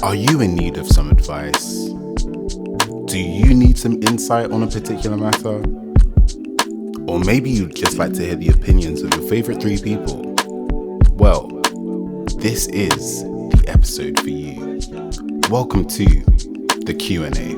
Are you in need of some advice? Do you need some insight on a particular matter? Or maybe you'd just like to hear the opinions of your favorite three people? Well, this is the episode for you. Welcome to the Q&A.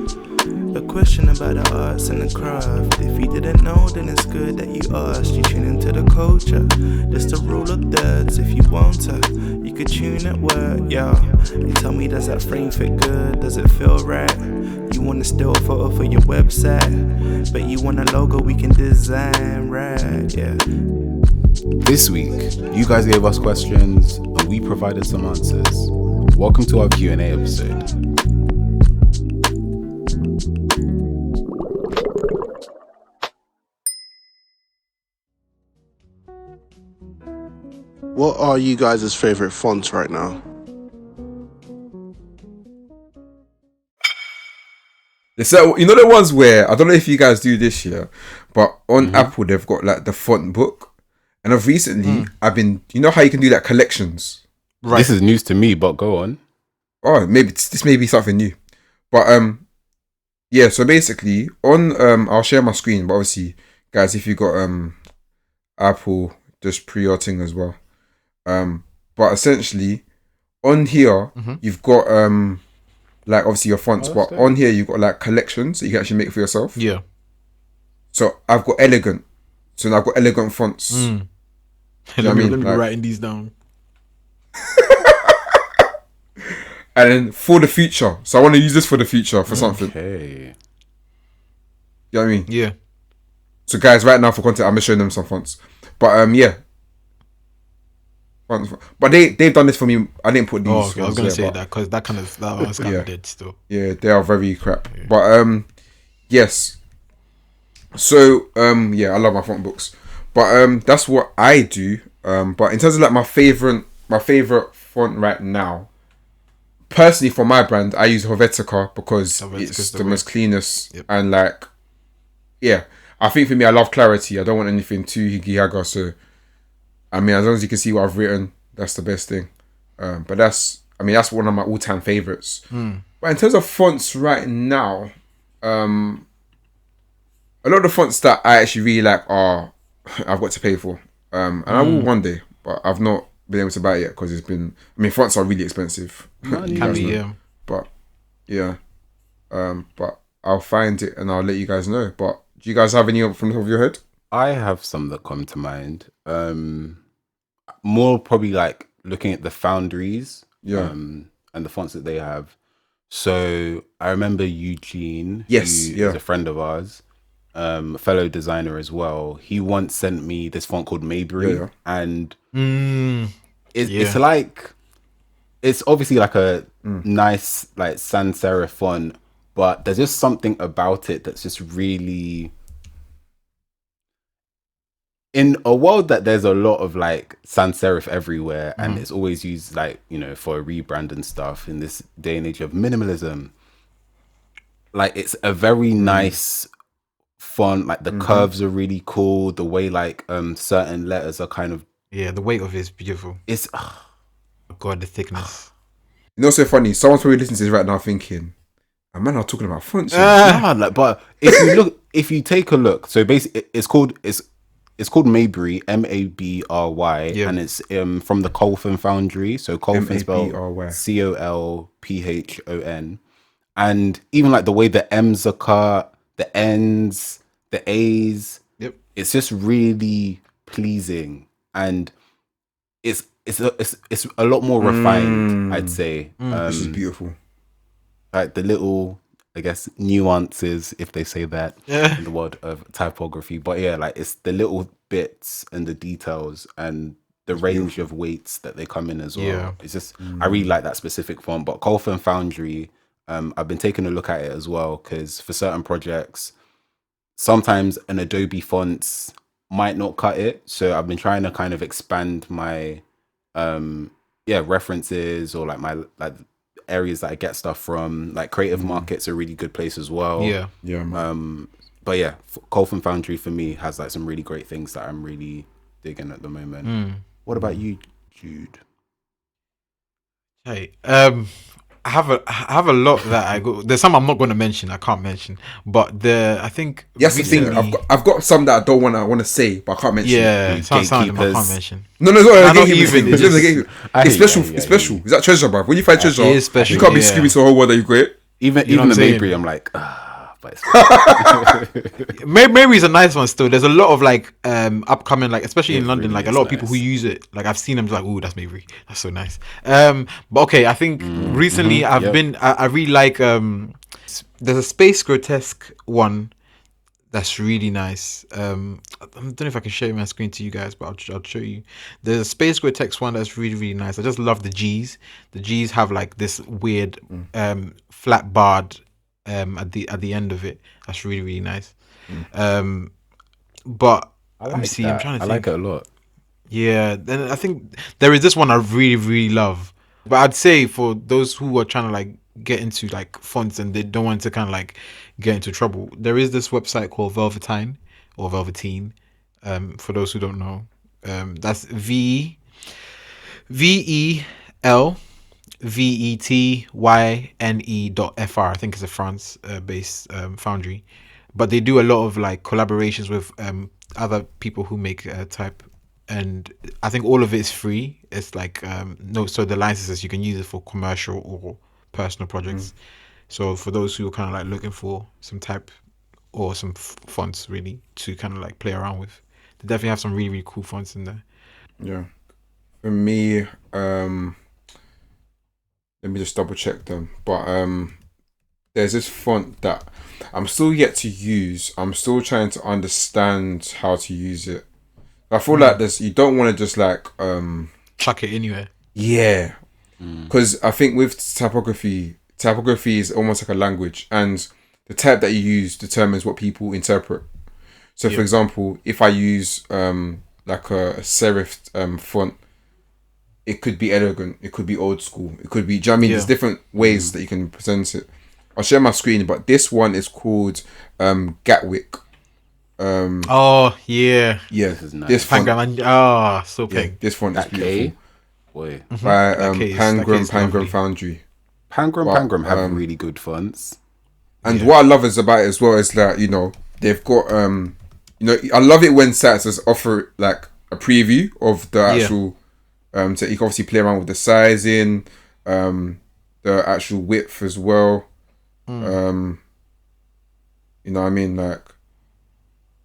A question about the arts and the craft. If you didn't know, then it's good that you asked. You tune into the culture. Just the rule of thirds. If you want to, you could tune at work, yeah. You tell me, does that frame fit good? Does it feel right? You want a still photo for your website, but you want a logo we can design, right? Yeah. This week, you guys gave us questions and we provided some answers. Welcome to our Q&A episode. What are you guys' favorite fonts right now? So, you know the ones where, I don't know if you guys do this year, but on Apple they've got like the font book, and I've recently I've been, you know how you can do like collections. Right. This is news to me, but go on. Oh, maybe this may be something new, but yeah. So basically, on I'll share my screen, but obviously, guys, if you got Apple, just pre-ordering as well. But essentially, on here you've got like obviously your fonts, but on here you've got like collections that you can actually make for yourself. Yeah. So I've got elegant. So now I've got elegant fonts. You know Let me like, be writing these down. and then for the future. So I want to use this for the future for something. Okay. You know what I mean? Yeah. So guys, right now for content, I'm gonna show them some fonts. But yeah. But they've done this for me. I didn't put these. Oh, okay. I was gonna there, say but that because that was kind of dead still. Yeah, they are very crap. Yeah. But yes. So yeah, I love my font books. But that's what I do. But in terms of like my favorite font right now, personally for my brand, I use Helvetica because it's the most cleanest. Yep. And like, yeah, I think for me, I love clarity. I don't want anything too higgy haga. So I mean, as long as you can see what I've written, that's the best thing. But that's one of my all-time favorites. But in terms of fonts right now, a lot of the fonts that I actually really like are I've got to pay for. And I will one day, but I've not been able to buy it yet because it's been. I mean, fonts are really expensive. Can be, yeah. But yeah, but I'll find it and I'll let you guys know. But do you guys have any from the top of your head? I have some that come to mind. More probably like looking at the foundries, and the fonts that they have. So I remember Eugene, who is a friend of ours, a fellow designer as well. He once sent me this font called Mayberry, and it's like, it's obviously like a nice like sans serif font, but there's just something about it that's just really. In a world that there's a lot of like sans serif everywhere and it's always used like, you know, for a rebrand and stuff in this day and age of minimalism, like it's a very nice font. Like the curves are really cool. The way like certain letters are kind of, the weight of it is beautiful. It's God, the thickness. You know, what's so funny. Someone's probably listening to this right now thinking, "I'm not talking about fonts." Nah, like, but if you take a look, so basically it's called Mayberry, Mabry, and it's from the Colphon Foundry. So Colphon spelled Colphon, and even like the way the M's are cut, the N's, the A's. Yep, it's just really pleasing, and it's a lot more refined, I'd say. This is beautiful. Like the little, I guess, nuances, if they say that in the world of typography. But yeah, like it's the little bits and the details and the range of weights that they come in as well. Yeah. It's just, I really like that specific font. But Colphon Foundry, I've been taking a look at it as well, because for certain projects, sometimes an Adobe fonts might not cut it. So I've been trying to kind of expand my references, or like my areas that I get stuff from. Like creative markets are a really good place as well. Yeah. But yeah, Colphon Foundry for me has like some really great things that I'm really digging at the moment. What about you, Jude? Hey, I have a lot that I go. There's some I'm not going to mention. I can't mention, but I think Yes, the thing. I've got some that I don't want to say, but I can't mention. Yeah, some of them I can't mention. No, it's not not even. even, it's It's special. It's special. Is that treasure, bro? When you find treasure, it is special, you can't be yeah. screaming to the whole world that you got it. Even know what the I'm saying? Mayberry, I'm like, but it's Mayberry's a nice one still. There's a lot of like upcoming, like especially in London, like a lot of people who use it. Like I've seen them like, oh, that's Mayberry. That's so nice. But okay, I think recently I really like there's a Space Grotesque one that's really nice. I don't know if I can share my screen to you guys, but I'll show you. There's a Space Grotesque one that's really, really nice. I just love the G's. The G's have like this weird flat barred at the end of it. That's really, really nice. But let me see. I'm trying to think. I like it a lot. Yeah, then I think there is this one I really, really love. But I'd say for those who are trying to like get into like fonts and they don't want to kind of like get into trouble, there is this website called Velvetyne or Velvetyne. For those who don't know, that's VELVETYNE.fr. I think it's a France based foundry, but they do a lot of like collaborations with other people who make type, and I think all of it is free. It's like so the licenses you can use it for commercial or personal projects. So for those who are kind of like looking for some type or some fonts really to kind of like play around with, they definitely have some really, really cool fonts in there. Yeah, for me, let me just double check them. But there's this font that I'm still yet to use. I'm still trying to understand how to use it. I feel like you don't want to just like chuck it anywhere. Yeah, because I think with typography is almost like a language, and the type that you use determines what people interpret. So, for example, if I use like a serif font, it could be elegant, it could be old school, it could be. Do you know what I mean? There's different ways that you can present it. I'll share my screen, but this one is called Gatwick. Oh yeah, this is nice. This font, so pink. This font is beautiful. Boy, by Pangram Foundry. Pangram have really good fonts. And what I love is about it as well is that they've got I love it when sites just offer like a preview of the actual so you can obviously play around with the sizing, the actual width as well. You know what I mean? Like,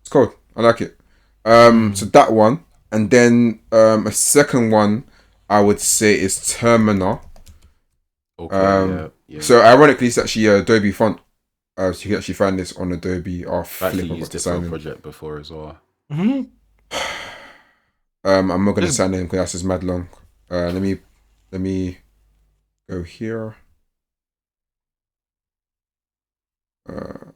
it's cool. I like it. So that one, and then a second one I would say is Termina. Okay. So ironically, it's actually Adobe font. So you can actually find this on Adobe. I've actually used this for a project before as well. I'm not gonna sign in because that's just mad long. Let me go here. I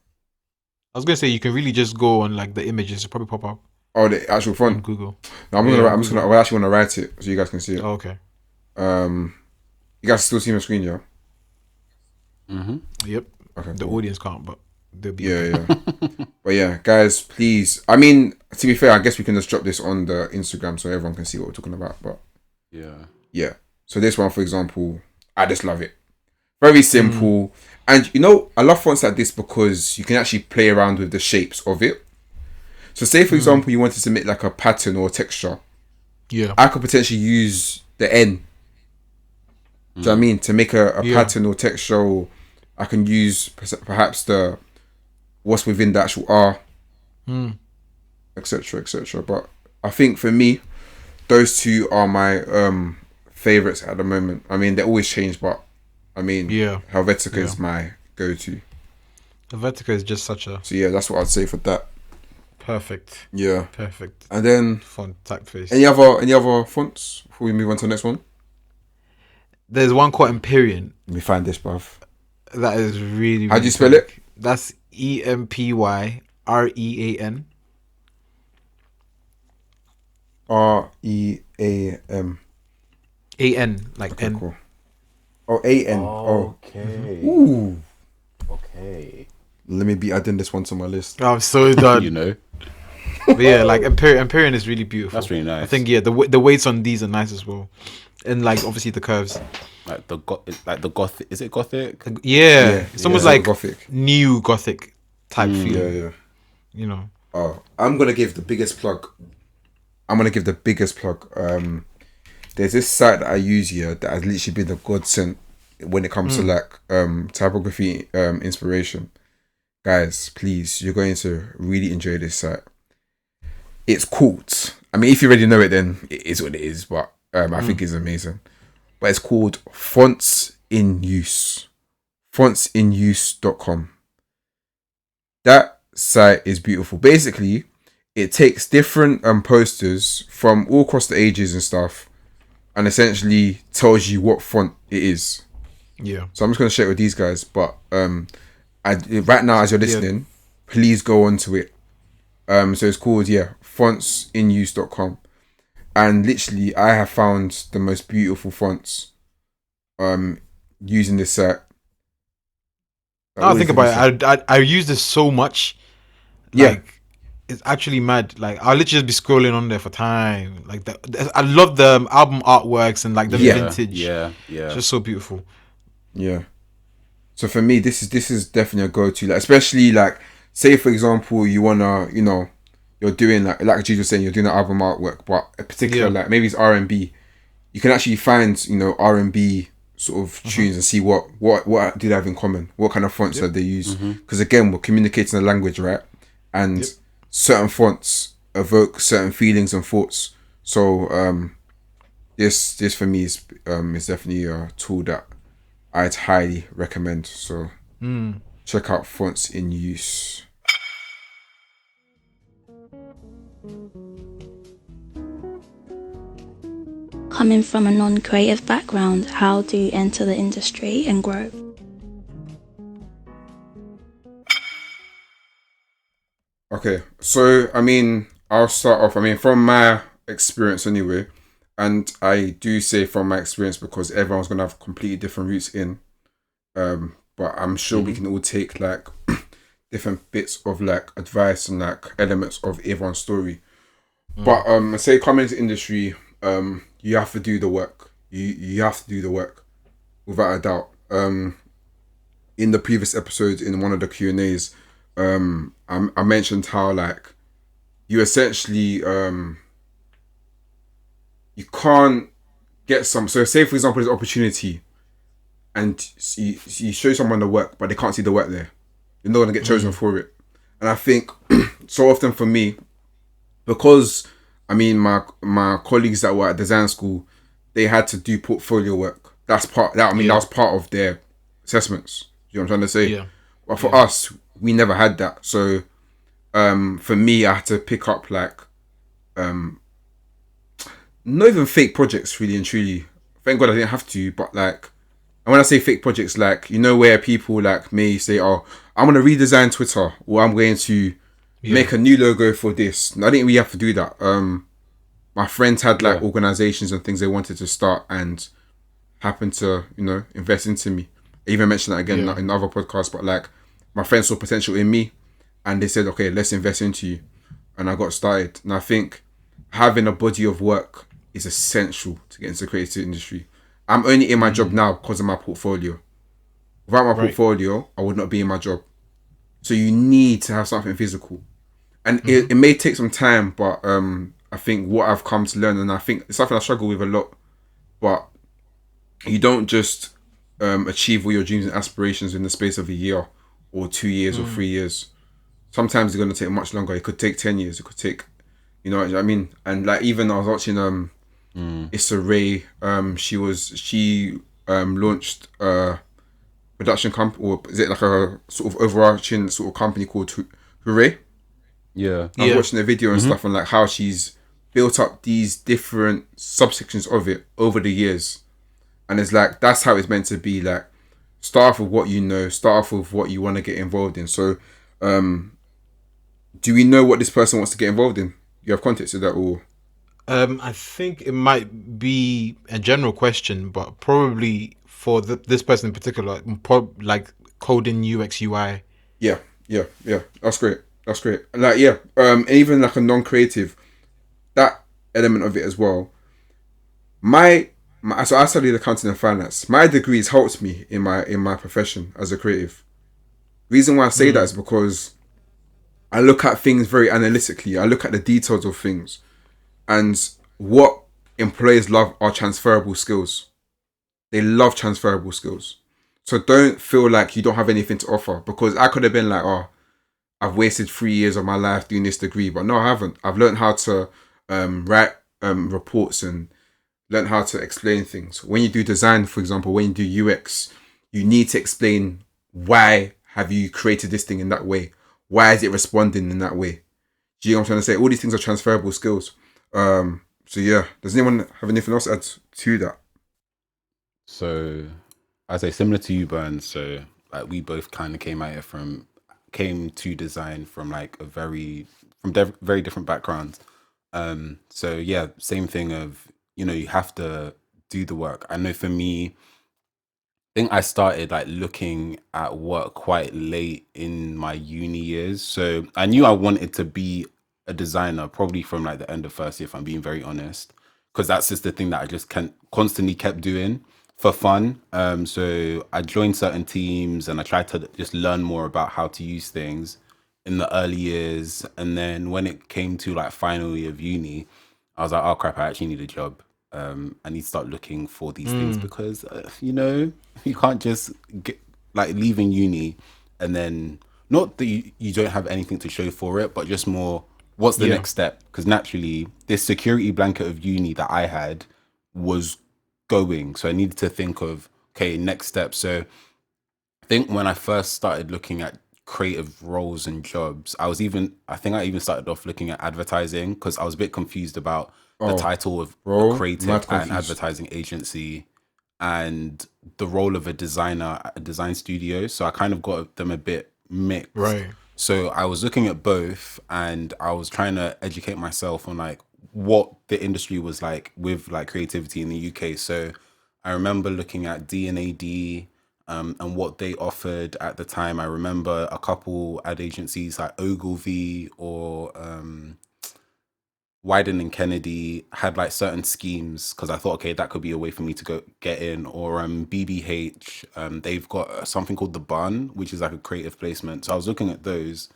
was gonna say you can really just go on like the images, it'll probably pop up. Oh, the actual font. On Google. No, I actually want to write it so you guys can see it. Oh, okay. You guys still see my screen, yeah? Yep. Okay. The audience can't, but they'll be. Yeah. But yeah, guys, please. I mean, to be fair, I guess we can just drop this on the Instagram so everyone can see what we're talking about. But yeah. So this one, for example, I just love it. Very simple, and I love fonts like this because you can actually play around with the shapes of it. So, say for example, you wanted to make like a pattern or a texture. Yeah. I could potentially use the N. Do you know what I mean? To make a pattern or texture, or I can use perhaps what's within the actual R, etc. But I think for me, those two are my favorites at the moment. I mean, they always change, but I mean, Helvetica is my go-to. Helvetica is just such a. So yeah, that's what I'd say for that. Perfect. Yeah. Perfect. And then font typeface. Any other fonts before we move on to the next one? There's one called Empyrean. Let me find this, bruv. That is really. How do you spell it? That's EMPYREAN. REAM. AN, like okay, N. Cool. Oh, AN. Okay. Ooh. Okay. Let me be adding this one to my list. I'm so done. But yeah, like Empyrean is really beautiful. That's really nice. I think the weights on these are nice as well. and like obviously the curves. Like the gothic. Is it gothic? Yeah, it's almost like gothic, new gothic type feel. Yeah. You know. Oh, I'm gonna give the biggest plug. There's this site that I use here that has literally been a godsend when it comes to like typography inspiration. Guys, please, you're going to really enjoy this site. It's called, I mean, if you already know it, then it is what it is, but I think it's amazing. But it's called Fonts in Use. Fontsinuse.com. That site is beautiful. Basically, it takes different posters from all across the ages and stuff, and essentially tells you what font it is. Yeah. So I'm just gonna share it with these guys, but right now as you're listening, please go onto it. So it's called fontsinuse.com, and literally I have found the most beautiful fonts using this site. I think about it. I use this so much. Like, it's actually mad. Like, I'll literally just be scrolling on there for time. Like, I love the album artworks and like the vintage. Yeah. It's just so beautiful. Yeah. So for me, this is definitely a go-to. Like, especially like, say for example, you wanna, you're doing like Jude was saying, you're doing an album artwork, but a particular like maybe it's R&B. You can actually find R&B sort of tunes and see what do they have in common, what kind of fonts that they use. Because again, we're communicating a language, right? And certain fonts evoke certain feelings and thoughts. So this for me is definitely a tool that I'd highly recommend. So check out Fonts in Use. Coming from a non-creative background, how do you enter the industry and grow? Okay, so I mean, I'll start off. I mean, from my experience anyway, and I do say from my experience because everyone's gonna have completely different routes in. But I'm sure we can all take like different bits of like advice and like elements of everyone's story. But I say coming into industry, you have to do the work. You have to do the work, without a doubt. In the previous episode, in one of the Q&As, I mentioned how like you essentially you can't get some. So say for example, there's opportunity, and you show someone the work, but they can't see the work there. You're not gonna get chosen for it. And I think so often for me, because I mean my colleagues that were at design school, they had to do portfolio work. That was part of their assessments. You know what I'm trying to say? Yeah. But for us, we never had that. So for me, I had to pick up like not even fake projects, really and truly. Thank God I didn't have to, but like, and when I say fake projects, like, where people like may say, oh, I'm going to redesign Twitter, or I'm going to make a new logo for this. And I didn't really have to do that. My friends had like organizations and things they wanted to start and happened to, invest into me. I even mentioned that again in other podcasts, but like my friends saw potential in me and they said, okay, let's invest into you. And I got started. And I think having a body of work is essential to get into the creative industry. I'm only in my job now because of my portfolio. Without my portfolio, I would not be in my job. So you need to have something physical. And it may take some time, but I think what I've come to learn, and I think it's something I struggle with a lot, but you don't just achieve all your dreams and aspirations in the space of a year or 2 years or 3 years. Sometimes it's going to take much longer. It could take 10 years. It could take, you know what I mean? And like, even I was watching Issa Rae, she launched a production company, or is it like a sort of overarching sort of company called Hooray? Yeah. I was watching the video and stuff, and like how she's built up these different subsections of it over the years. And it's like, that's how it's meant to be. Like, start off with what you know, start off with what you want to get involved in. So, do we know what this person wants to get involved in? You have context to that, or? I think it might be a general question, but probably for this person in particular, like coding UX UI. Yeah. That's great. Like, and even like a non-creative, that element of it as well. My So I studied accounting and finance. My degrees helped me in my profession as a creative. Reason why I say that is because I look at things very analytically. I look at the details of things, and what employers love are transferable skills. They love transferable skills. So don't feel like you don't have anything to offer, because I could have been like, oh, I've wasted 3 years of my life doing this degree, but no, I haven't. I've learned how to write reports and learn how to explain things. When you do design, for example, when you do UX, you need to explain why have you created this thing in that way? Why is it responding in that way? Do you know what I'm trying to say? All these things are transferable skills. So yeah, does anyone have anything else to add to that? So I'd say similar to you, Burns. So like we both kind of came to design from like very different backgrounds. So yeah, same thing of, you have to do the work. I know for me, I think I started like looking at work quite late in my uni years. So I knew I wanted to be a designer probably from like the end of first year, if I'm being very honest, because that's just the thing that I just constantly kept doing for fun. So I joined certain teams and I tried to just learn more about how to use things in the early years. And then when it came to like final year of uni, I was like, oh crap, I actually need a job. I need to start looking for these things because, you can't just get like leaving uni and then not that you don't have anything to show for it, but just more, what's the next step? Because naturally, this security blanket of uni that I had was going. So I needed to think of, okay, next step. So I think when I first started looking at creative roles and jobs, I think I even started off looking at advertising because I was a bit confused about the title of a creative and advertising agency and the role of a designer at a design studio. So I kind of got them a bit mixed. Right. So I was looking at both and I was trying to educate myself on like what the industry was like with like creativity in the UK. So I remember looking at D&AD and what they offered at the time. I remember a couple ad agencies like Ogilvy or Wyden and Kennedy had like certain schemes because I thought, okay, that could be a way for me to go get in. Or BBH, they've got something called the Bun, which is like a creative placement. So I was looking at those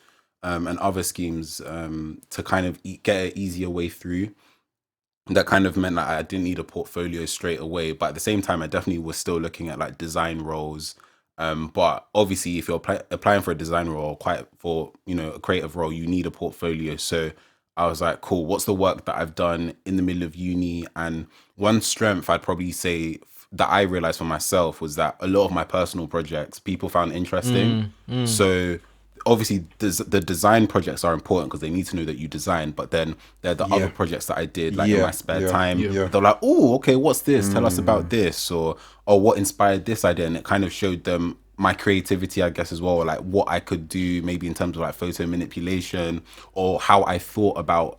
and other schemes to kind of get an easier way through. That kind of meant that I didn't need a portfolio straight away, but at the same time, I definitely was still looking at like design roles. But obviously, if you're applying for a design role, a creative role, you need a portfolio. So I was like, cool, what's the work that I've done in the middle of uni? And one strength I'd probably say that I realized for myself was that a lot of my personal projects people found interesting. So obviously the design projects are important because they need to know that you design, but then there are the other projects that I did like in my spare time. They're like, oh, okay, what's this? Tell us about this, or what inspired this idea, and it kind of showed them my creativity, I guess, as well, or like what I could do maybe in terms of like photo manipulation or how I thought about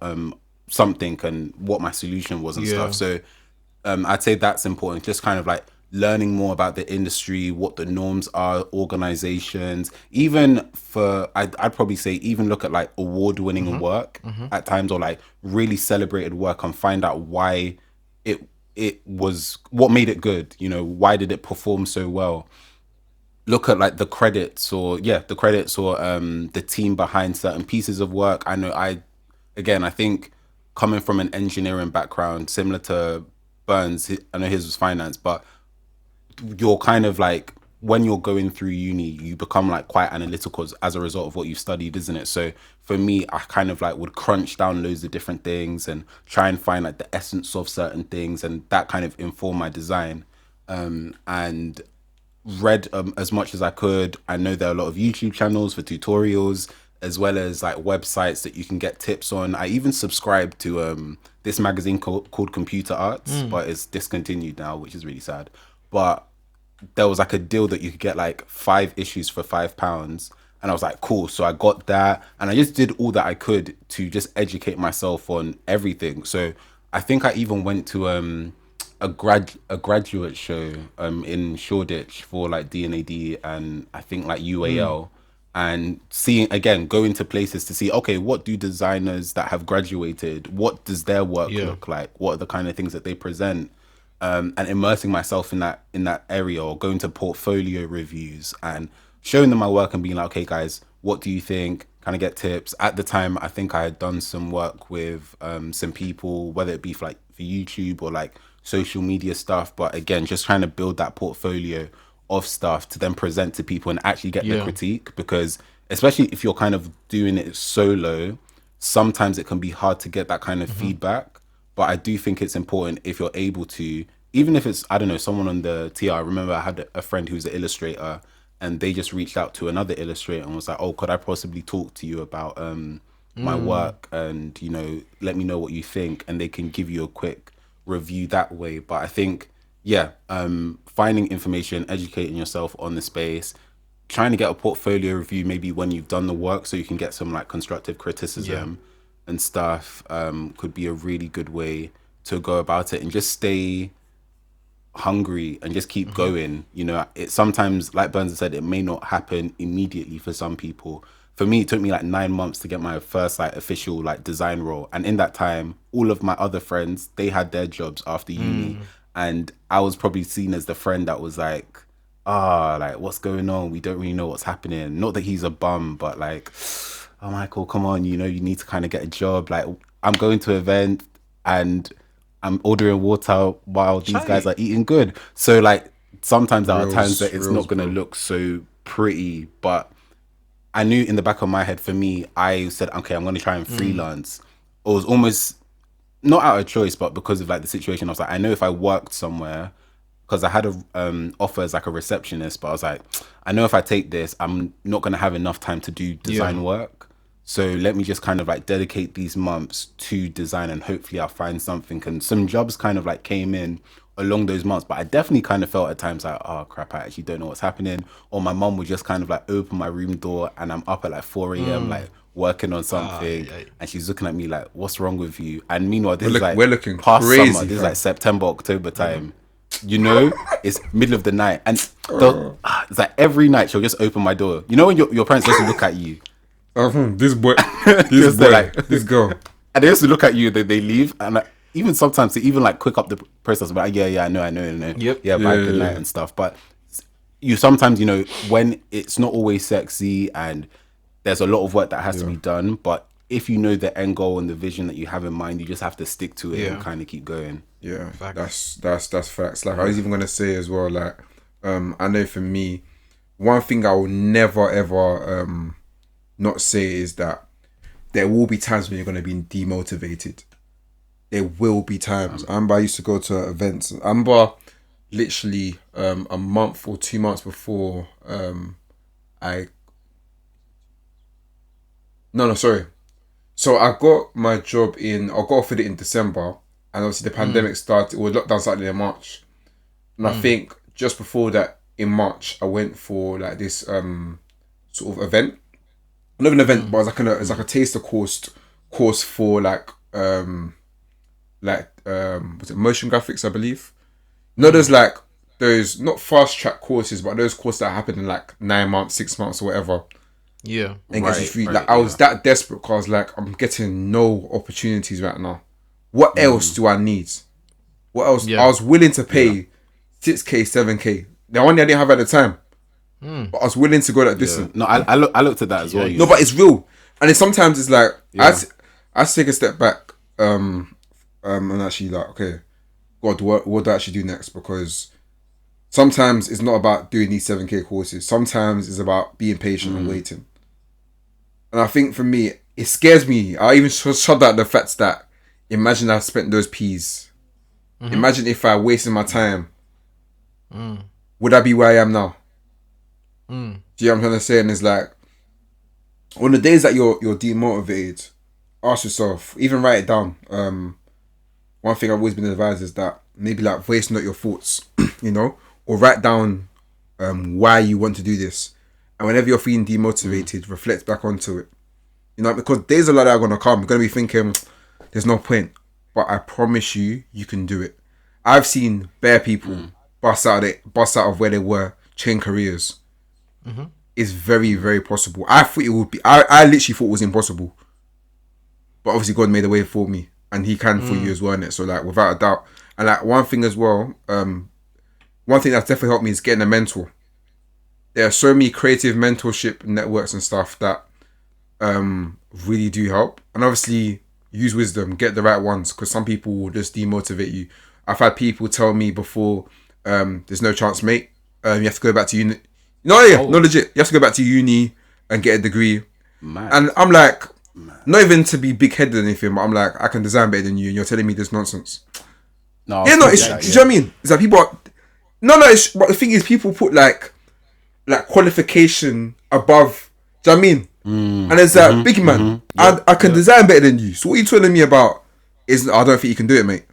something and what my solution was and stuff. So I'd say that's important, just kind of like learning more about the industry, what the norms are, organizations, even I'd probably say even look at like award-winning work at times, or like really celebrated work, and find out why it was, what made it good, why did it perform so well. Look at like the credits or the team behind certain pieces of work. I think coming from an engineering background similar to Burns, I know his was finance, but you're kind of like, when you're going through uni, you become like quite analytical as a result of what you've studied, isn't it? So for me, I kind of like would crunch down loads of different things and try and find like the essence of certain things, and that kind of informed my design. And read as much as I could. I know there are a lot of YouTube channels for tutorials, as well as like websites that you can get tips on. I even subscribed to this magazine called Computer Arts, but it's discontinued now, which is really sad. But there was like a deal that you could get like 5 issues for £5, and I was like, cool. So I got that, and I just did all that I could to just educate myself on everything. So I think I even went to a graduate show in Shoreditch for like D&AD and I think like UAL, and going to places to see, okay, what do designers that have graduated, what does their work look like, what are the kind of things that they present. and immersing myself in that area, or going to portfolio reviews and showing them my work and being like, okay, guys, what do you think? Kind of get tips. At the time, I think I had done some work with some people, whether it be for YouTube or like social media stuff. But again, just trying to build that portfolio of stuff to then present to people and actually get the critique, because especially if you're kind of doing it solo, sometimes it can be hard to get that kind of feedback. But I do think it's important if you're able to, even if it's, I don't know, someone on the TR. I remember I had a friend who's an illustrator, and they just reached out to another illustrator and was like, oh, could I possibly talk to you about my work, and, you know, let me know what you think, and they can give you a quick review that way. But I think, finding information, educating yourself on the space, trying to get a portfolio review maybe when you've done the work, so you can get some like constructive criticism and stuff, could be a really good way to go about it, and just stay hungry and just keep going. You know, it sometimes, like Burns said, it may not happen immediately for some people. For me, it took me like 9 months to get my first like official like design role, and in that time, all of my other friends, they had their jobs after uni, and I was probably seen as the friend that was like, like, what's going on? We don't really know what's happening. Not that he's a bum, but like, oh, Michael, come on, you know, you need to kind of get a job. Like, I'm going to an event and I'm ordering water while these guys are eating good. So like, sometimes there are times that it's not going to look so pretty, but I knew in the back of my head, for me, I said, okay, I'm going to try and freelance. It was almost not out of choice, but because of like the situation, I was like, I know if I worked somewhere, because I had a offer as like a receptionist, but I was like, I know if I take this, I'm not going to have enough time to do design work. So let me just kind of like dedicate these months to design, and hopefully I'll find something. And some jobs kind of like came in along those months, but I definitely kind of felt at times like, oh crap, I actually don't know what's happening. Or my mum would just kind of like open my room door and I'm up at like 4 a.m. like working on something, and she's looking at me like, what's wrong with you? And meanwhile, this is like we're looking past crazy, summer, this is like September, October time. You know, it's middle of the night, and it's like every night she'll just open my door. You know when your parents just look at you, this boy, this boy, like, this girl, and they used to look at you. They leave, and like, even sometimes they even like quick up the process. But like, I know, Yep. Bye, good night and stuff. But you sometimes, you know, when it's not always sexy and there's a lot of work that has to be done, but if you know the end goal and the vision that you have in mind, you just have to stick to it and kind of keep going. Yeah, facts. That's facts. Like I was even gonna say as well, like I know for me, one thing I will never ever not say is that there will be times when you're gonna be demotivated. There will be times. I remember I used to go to events. I remember literally a month or 2 months before So I got my job I got offered it in December, and obviously the pandemic started, or lockdown started in March. And I think just before that, in March, I went for like this sort of event. Not an event, but it's like a taster course for like was it motion graphics, I believe. No, there's like those not fast track courses, but those courses that happen in like 9 months, 6 months, or whatever. Yeah. And I was that desperate because I was like, I'm getting no opportunities right now. What else do I need? What else? I was willing to pay 6K, 7K. The one I didn't have at the time. But I was willing to go that distance. No, I looked at that as well. No, but it's real. And sometimes it's like, I take a step back and actually like, okay, God, what do I actually do next? Because sometimes it's not about doing these 7K courses. Sometimes it's about being patient and waiting. And I think for me, it scares me. I even shut out the fact that imagine I spent those P's. Imagine if I wasted my time. Would I be where I am now? Do you know what I'm trying to say? And it's like, on the days that you're demotivated, ask yourself, even write it down. One thing I've always been advised is that maybe like voice note your thoughts, you know, or write down why you want to do this. And whenever you're feeling demotivated, reflect back onto it. You know, because days are like that are going to come. You're going to be thinking, there's no point. But I promise you, you can do it. I've seen bare people bust out of where they were, change careers. It's very, very possible. I thought it would be. I literally thought it was impossible. But obviously God made a way for me. And he can for you as well, innit? So like, without a doubt. And like one thing as well, one thing that's definitely helped me is getting a mentor. There are so many creative mentorship networks and stuff that really do help. And obviously use wisdom, get the right ones, because some people will just demotivate you. I've had people tell me before, there's no chance, mate. You have to go back to uni. No, legit. You have to go back to uni and get a degree. Mad. And I'm like, not even to be big-headed or anything, but I'm like, I can design better than you, and you're telling me this nonsense. No, yeah, no, it's, do you know what I mean? It's like people are, but the thing is, people put like qualification above, do you know what I mean? And it's like, big man, I can design better than you. So what are you telling me about is, I don't think you can do it, mate.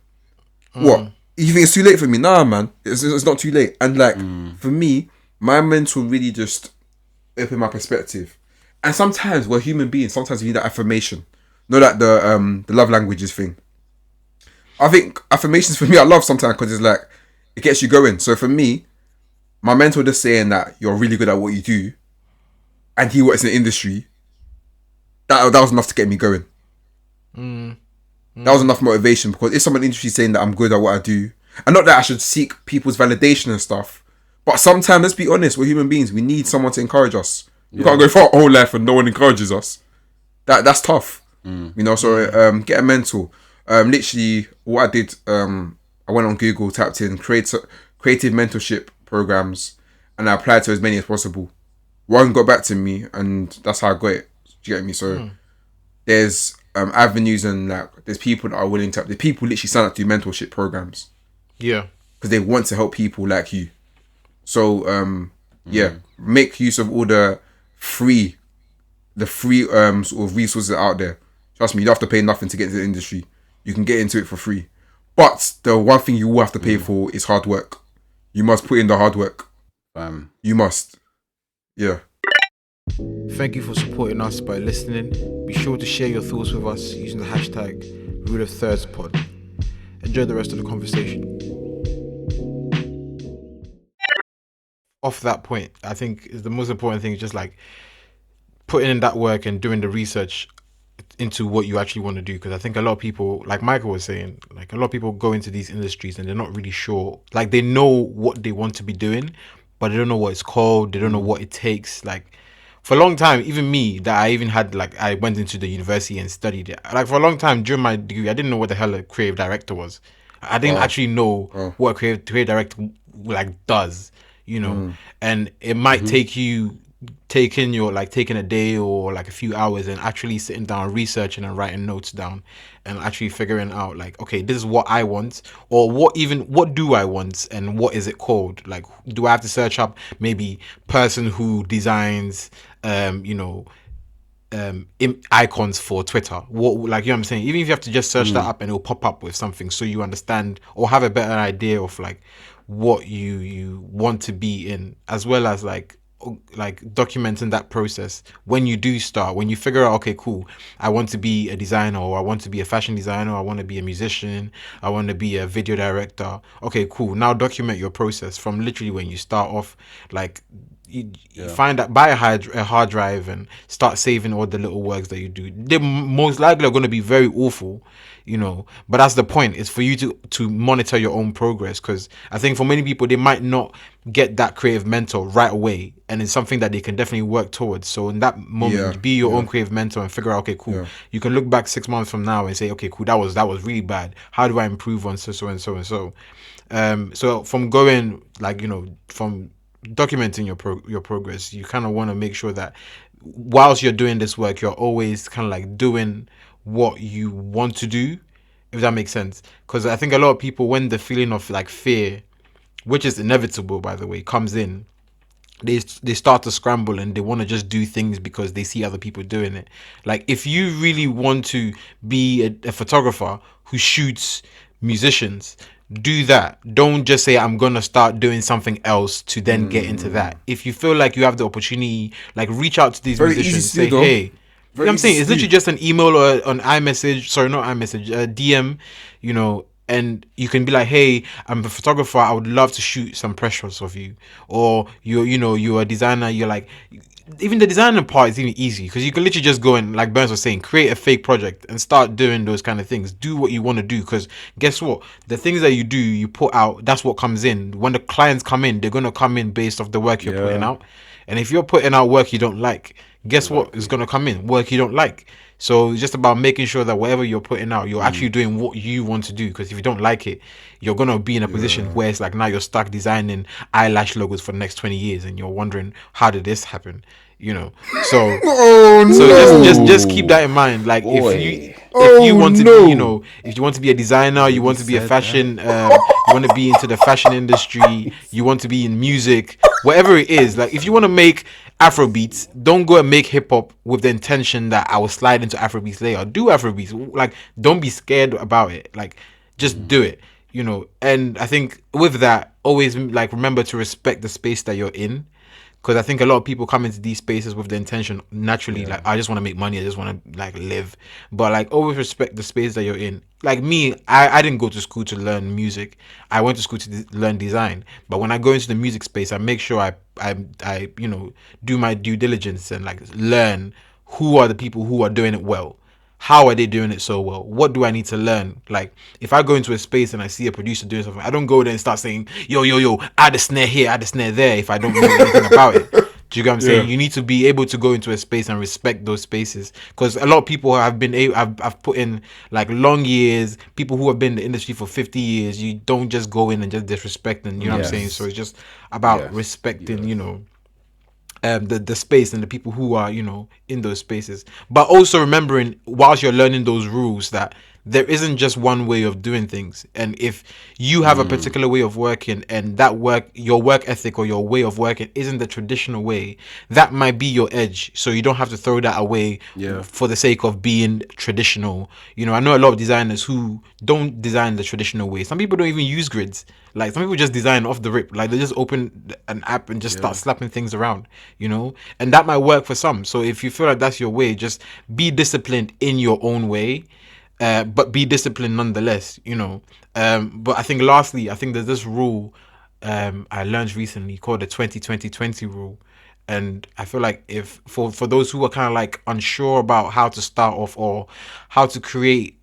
What? You think it's too late for me? Nah, man, it's not too late. And like, for me, my mentor really just opened my perspective. And sometimes we're human beings. Sometimes we need that affirmation. Not like the love languages thing. I think affirmations for me, I love sometimes because it's like, it gets you going. So for me, my mentor just saying that you're really good at what you do, and he works in the industry, that was enough to get me going. That was enough motivation, because if someone in the industry is saying that I'm good at what I do, and not that I should seek people's validation and stuff, but sometimes, let's be honest, we're human beings. We need someone to encourage us. We can't go for our whole life and no one encourages us. That's tough. You know, so get a mentor. Literally, what I did, I went on Google, typed in creative mentorship programs, and I applied to as many as possible. One got back to me, and that's how I got it. Do you get me? So there's avenues, and like there's people that are willing to. There's people literally sign up to mentorship programs. Yeah, because they want to help people like you. So make use of all the free sort of resources out there. Trust me, you don't have to pay nothing to get into the industry. You can get into it for free. But the one thing you will have to pay for is hard work. You must put in the hard work. You must. Yeah. Thank you for supporting us by listening. Be sure to share your thoughts with us using the hashtag #RuleOfThirdsPod. Enjoy the rest of the conversation. Off that point, I think the most important thing is just like putting in that work and doing the research into what you actually want to do. Because I think a lot of people, like Michael was saying, like a lot of people go into these industries and they're not really sure. Like they know what they want to be doing, but they don't know what it's called. They don't know what it takes. Like for a long time, even me, that I even had, like, I went into the university and studied it. Like for a long time during my degree, I didn't know what the hell a creative director was. I didn't actually know what a creative director like does, you know. And it might take you taking a day or like a few hours and actually sitting down, researching and writing notes down and actually figuring out like, okay, this is what I want, or what do I want, and what is it called? Like, do I have to search up maybe person who designs icons for Twitter? What, like, you know what I'm saying? Even if you have to just search that up and it'll pop up with something, so you understand or have a better idea of like what you want to be in, as well as like documenting that process when you do start, when you figure out, okay, cool, I want to be a designer, or I want to be a fashion designer, I want to be a musician, I want to be a video director. Okay, cool. Now document your process from literally when you start off. Like you find that, buy a hard drive and start saving all the little works that you do. They most likely are going to be very awful, you know, but that's the point. It's for you to monitor your own progress, because I think for many people, they might not get that creative mentor right away, and it's something that they can definitely work towards. So in that moment, be your own creative mentor and figure out, okay, cool, you can look back 6 months from now and say, okay, cool, that was really bad, how do I improve on so and so and so. So from going, like, you know, from documenting your progress, you kind of want to make sure that whilst you're doing this work, you're always kind of like doing what you want to do, if that makes sense. Because I think a lot of people, when the feeling of like fear, which is inevitable by the way, comes in, they start to scramble and they want to just do things because they see other people doing it. Like if you really want to be a photographer who shoots musicians, do that. Don't just say I'm gonna start doing something else to then get into that. If you feel like you have the opportunity, like reach out to these musicians, say, hey, you know what I'm saying? It's literally just an email or an iMessage, sorry, not iMessage, DM, you know, and you can be like, hey, I'm a photographer, I would love to shoot some press shots of you. Or you're a designer, you're like, even the designing part is even easy because you can literally just go and, like Burns was saying, create a fake project and start doing those kind of things. Do what you want to do, because guess what? The things that you do, you put out, that's what comes in. When the clients come in, they're going to come in based off the work you're putting out. And if you're putting out work you don't like, guess what is going to come in? Work you don't like. So it's just about making sure that whatever you're putting out, you're actually doing what you want to do. Because if you don't like it, you're going to be in a position where it's like now you're stuck designing eyelash logos for the next 20 years and you're wondering, how did this happen? You know, so just keep that in mind. Like if you want to be, if you want to be a designer, you want to be a fashion, you want to be into the fashion industry, you want to be in music, whatever it is. Like if you want to make Afrobeats, don't go and make hip hop with the intention that I will slide into Afrobeats later. Do Afrobeats. Like, don't be scared about it. Like, just do it. And I think with that, always like remember to respect the space that you're in. Because I think a lot of people come into these spaces with the intention naturally, like, I just want to make money, I just want to like live. But like, always respect the space that you're in. Like me, I didn't go to school to learn music. I went to school to learn design. But when I go into the music space, I make sure I do my due diligence and like learn who are the people who are doing it well. How are they doing it so well? What do I need to learn? Like, if I go into a space and I see a producer doing something, I don't go there and start saying, yo, add a snare here, add a snare there, if I don't know anything about it. Do you get what I'm saying? You need to be able to go into a space and respect those spaces. Because a lot of people have been I've put in like long years, people who have been in the industry for 50 years. You don't just go in and just disrespect them, you know what I'm saying? So it's just about respecting, the space and the people who are, in those spaces. But also remembering, whilst you're learning those rules, that there isn't just one way of doing things. And if you have a particular way of working and your work ethic or your way of working isn't the traditional way, that might be your edge. So you don't have to throw that away for the sake of being traditional. I know a lot of designers who don't design the traditional way. Some people don't even use grids. Like, some people just design off the rip. Like, they just open an app and just start slapping things around, and that might work for some. So if you feel like that's your way, just be disciplined in your own way. But be disciplined nonetheless, But I think lastly, there's this rule I learned recently called the 20-20-20 rule. And I feel like if for those who are kind of like unsure about how to start off or how to create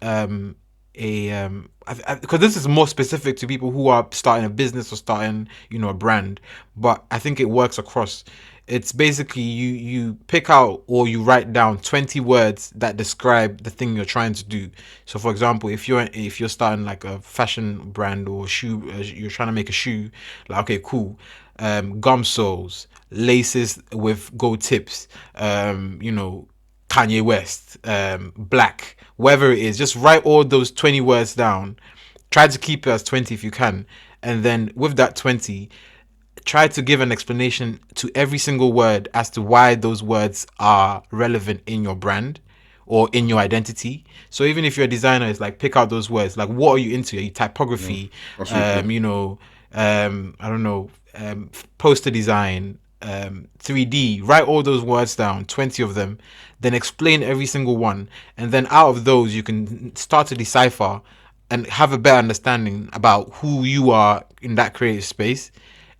because this is more specific to people who are starting a business or starting, a brand, but I think it works across. It's basically you pick out or you write down 20 words that describe the thing you're trying to do. So for example, if you're starting like a fashion brand or shoe, you're trying to make a shoe, like, okay, cool, gum soles, laces with gold tips, Kanye West, black, whatever it is, just write all those 20 words down. Try to keep it as 20 if you can. And then with that 20, try to give an explanation to every single word as to why those words are relevant in your brand or in your identity. So even if you're a designer, it's like, pick out those words. Like, what are you into? Are you typography? I don't know, poster design, 3D. Write all those words down, 20 of them, then explain every single one. And then out of those, you can start to decipher and have a better understanding about who you are in that creative space.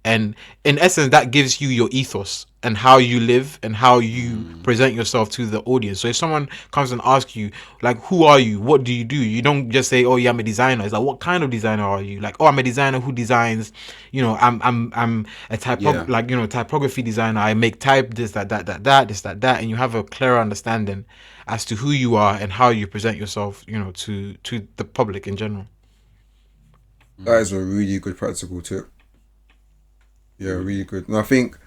And in essence, that gives you your ethos and how you live and how you present yourself to the audience. So if someone comes and asks you, like, who are you? What do? You don't just say, oh yeah, I'm a designer. It's like, what kind of designer are you? Like, oh, I'm a designer who designs, I'm a typography designer. I make type, this, that, this, that. And you have a clearer understanding as to who you are and how you present yourself, to the public in general. That is a really good practical tip. Yeah, really good. And I think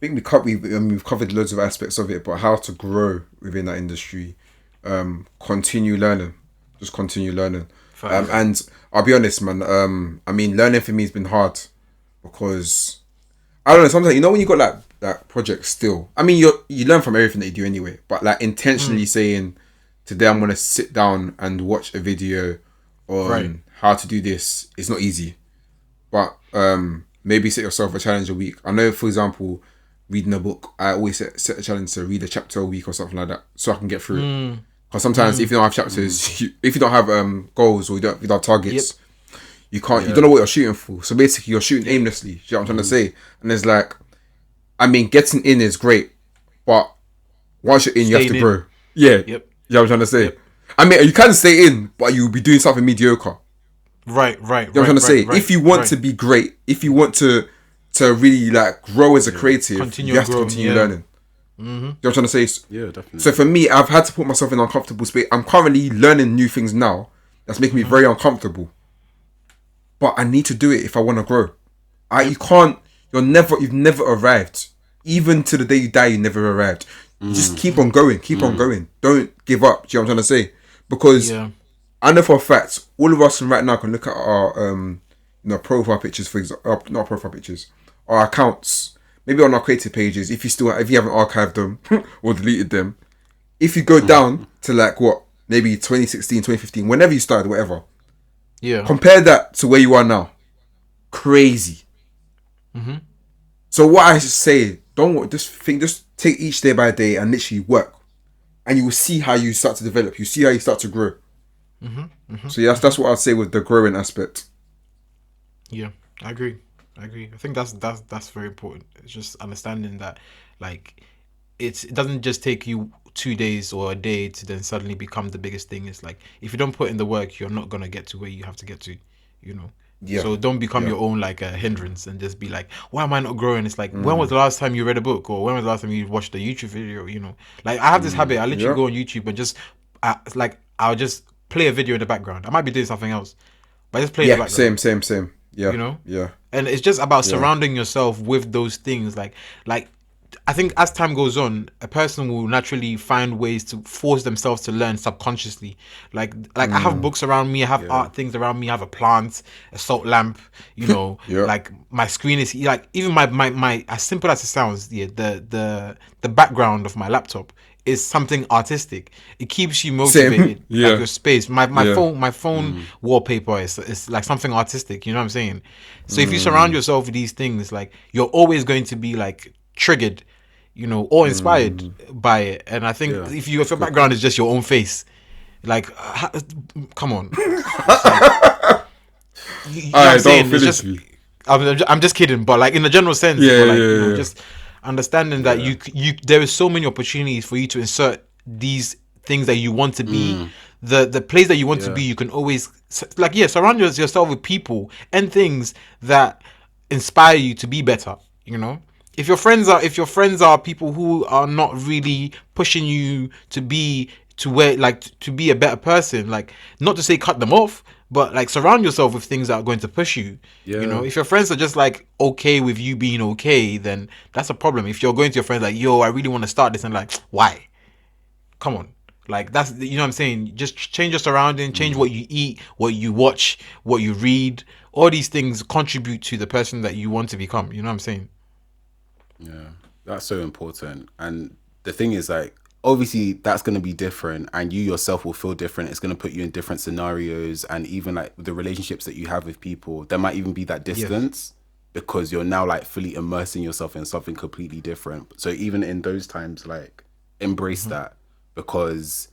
we've covered loads of aspects of it, but how to grow within that industry, continue learning, just continue learning. And I'll be honest, man. Learning for me has been hard because I don't know. Sometimes when you got that project still. You learn from everything that you do anyway, but like intentionally saying, today I'm gonna sit down and watch a video on how to do this. It's not easy. But maybe set yourself a challenge a week. I know, for example, reading a book, I always set a challenge to read a chapter a week or something like that, so I can get through it. Because sometimes if you don't have chapters, if you don't have goals or you don't have targets, you can't. You don't know what you're shooting for. So basically, you're shooting aimlessly. You know what I'm trying to say? And it's like, I mean, getting in is great, but once you're in, you have to grow. Yeah. Yep. You know what I'm trying to say? Yep. I mean, you can stay in, but you'll be doing something mediocre. Right. You know what I'm trying to say? If you want to be great, if you want to really like grow as a creative, you have to continue learning. You know what I'm trying to say? Yeah, definitely. So for me, I've had to put myself in an uncomfortable space. I'm currently learning new things now. That's making me very uncomfortable. But I need to do it if I want to grow. You've never arrived. Even to the day you die, you never arrived. Just keep on going. Don't give up. Do you know what I'm trying to say? Because I know for a fact, all of us right now can look at our profile pictures, for example, not profile pictures, our accounts. Maybe on our creative pages, if you haven't archived them or deleted them, if you go down to like maybe 2016, 2015, whenever you started, whatever. Yeah. Compare that to where you are now. Crazy. Mm-hmm. So what I say, just take each day by day and literally work, and you will see how you start to develop. You see how you start to grow. Mm-hmm. Mm-hmm. So that's what I'd say with the growing aspect. Yeah, I agree. I think that's very important. It's just understanding that, like, it doesn't just take you 2 days or a day to then suddenly become the biggest thing. It's like, if you don't put in the work, you're not gonna get to where you have to get to, you know. Yeah. So don't become your own like a hindrance and just be like, why am I not growing? It's like, when was the last time you read a book, or when was the last time you watched a YouTube video? You know, like I have this habit. I literally go on YouTube and just I'll just play a video in the background. I might be doing something else, but I just play in the background. Same. Yeah. You know? Yeah. And it's just about surrounding yourself with those things. Like I think as time goes on, a person will naturally find ways to force themselves to learn subconsciously. Like I have books around me, I have art things around me, I have a plant, a salt lamp, you know, like my screen is like, even my as simple as it sounds, the background of my laptop is something artistic. It keeps you motivated. Like your space. My phone wallpaper is like something artistic. You know what I'm saying? So if you surround yourself with these things, like, you're always going to be like triggered, you know, or inspired by it. And I think if your background is just your own face, like, come on. You know what I'm saying? It's just, I'm just kidding, but like in the general sense, just understanding that there is so many opportunities for you to insert these things that you want to be, the place that you want to be. You can always surround yourself with people and things that inspire you to be better. You know, if your friends are people who are not really pushing you to be a better person, like, not to say cut them off, but like surround yourself with things that are going to push you. You know, if your friends are just like okay with you being okay, then that's a problem. If you're going to your friends like, yo, I really want to start this, and like, why? Come on. Like, that's, you know what I'm saying? Just change your surrounding, change what you eat, what you watch, what you read. All these things contribute to the person that you want to become. You know what I'm saying? Yeah, that's so important. And the thing is, like, obviously that's going to be different, and you yourself will feel different. It's going to put you in different scenarios, and even like the relationships that you have with people, there might even be that distance because you're now like fully immersing yourself in something completely different. So even in those times, like, embrace that, because,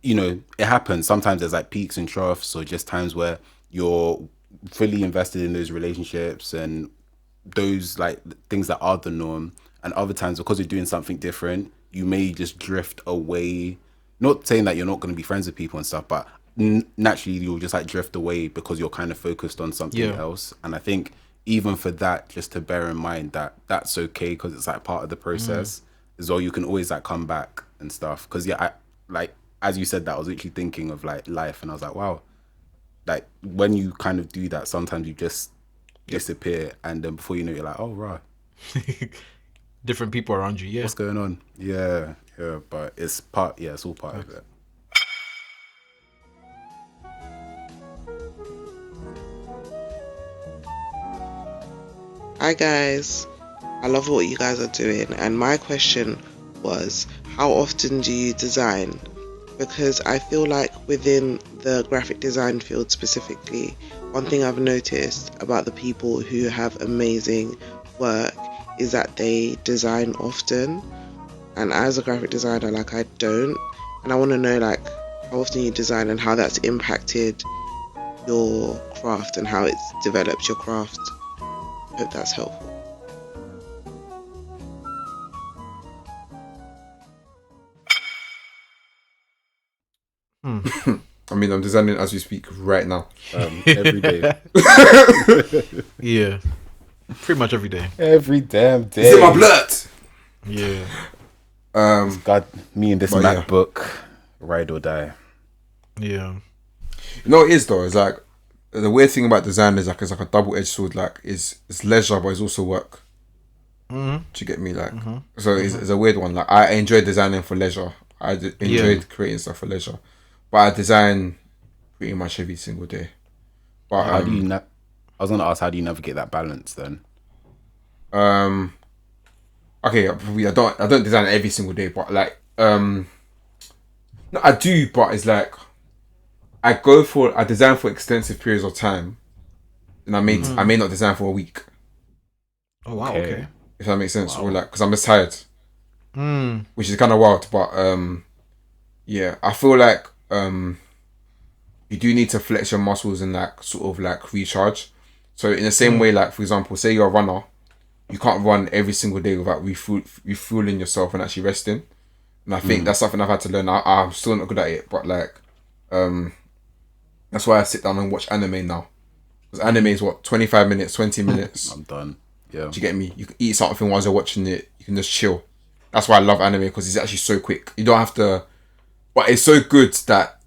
you know, it happens. Sometimes there's like peaks and troughs, or just times where you're fully invested in those relationships and those like things that are the norm, and other times, because you're doing something different, you may just drift away. Not saying that you're not going to be friends with people and stuff, but naturally you'll just like drift away because you're kind of focused on something else. And I think even for that, just to bear in mind that that's okay, because it's like part of the process as well. You can always like come back and stuff, because I like, as you said that, I was literally thinking of like life, and I was like, wow, like when you kind of do that, sometimes you just disappear, and then before you know it, you're like, oh right. Different people around you, what's going on? But it's all part of it. Hi guys, I love what you guys are doing, and my question was, how often do you design? Because I feel like within the graphic design field specifically, one thing I've noticed about the people who have amazing work is that they design often, and as a graphic designer, like, I don't. and I want to know like how often you design and how that's impacted your craft and how it's developed your craft. Hope that's helpful. I mean, I'm designing as we speak right now. Every day. Yeah. Pretty much every day. Every damn day. Is it my blood? Yeah. God, me and this MacBook, ride or die. Yeah. You know what it is though? It's like the weird thing about design is like it's like a double-edged sword. Like it's leisure, but it's also work. Do you get me? Like, so it's a weird one. Like I enjoy designing for leisure. I enjoyed creating stuff for leisure, but I design pretty much every single day. But how do you? I was gonna ask, how do you navigate that balance then? Okay, I don't design every single day, but like no, I do, but it's like I design for extensive periods of time, and I may not design for a week. Oh wow, okay. If that makes sense, or like because I'm just tired, which is kind of wild. But yeah, I feel like you do need to flex your muscles and like sort of like recharge. So in the same way, like for example, say you're a runner, you can't run every single day without refueling yourself and actually resting. And I think that's something I've had to learn. I'm still not good at it, but like that's why I sit down and watch anime now. Because anime is 25 minutes, 20 minutes. I'm done. Yeah. Do you get me? You can eat something while you're watching it. You can just chill. That's why I love anime, because it's actually so quick. You don't have to... But it's so good that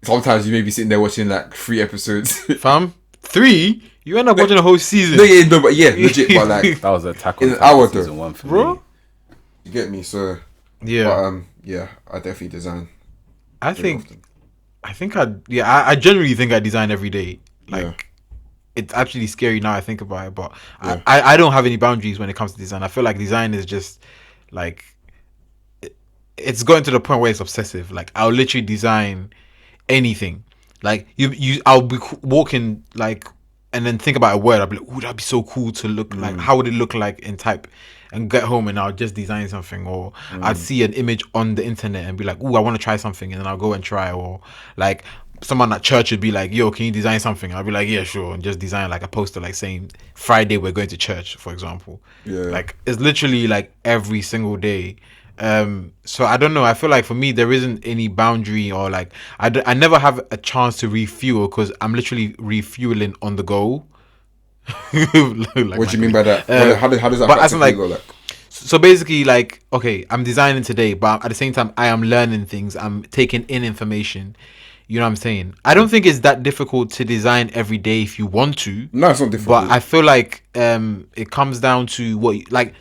sometimes you may be sitting there watching like 3 episodes. Fam? 3? You end up watching a whole season. No, but yeah, legit. But like... That was Attack on in an hour though. Season 1 for Bro? me. You get me? So... Yeah. But yeah, I definitely design. I generally think I design every day. Like, it's actually scary now I think about it, but I don't have any boundaries when it comes to design. I feel like design is just like it's gotten to the point where it's obsessive. Like I'll literally design anything. Like I'll be walking like and then think about a word. I'll be like, "Ooh, that'd be so cool to look like. How would it look like in type?" And get home and I'll just design something, or I'd see an image on the internet and be like, "Ooh, I want to try something," and then I'll go and try. Or like someone at church would be like, "Yo, can you design something?" I'll be like, "Yeah, sure," and just design like a poster like saying Friday we're going to church, for example. Like it's literally like every single day. So I don't know, I feel like for me there isn't any boundary, or like I never have a chance to refuel because I'm literally refueling on the go. Like what do you mean by that? How does that practically go? Like, so basically, like, okay, I'm designing today, but at the same time I am learning things, I'm taking in information. You know what I'm saying? I don't think it's that difficult to design every day if you want to. No, it's not difficult. But I feel like it comes down to what like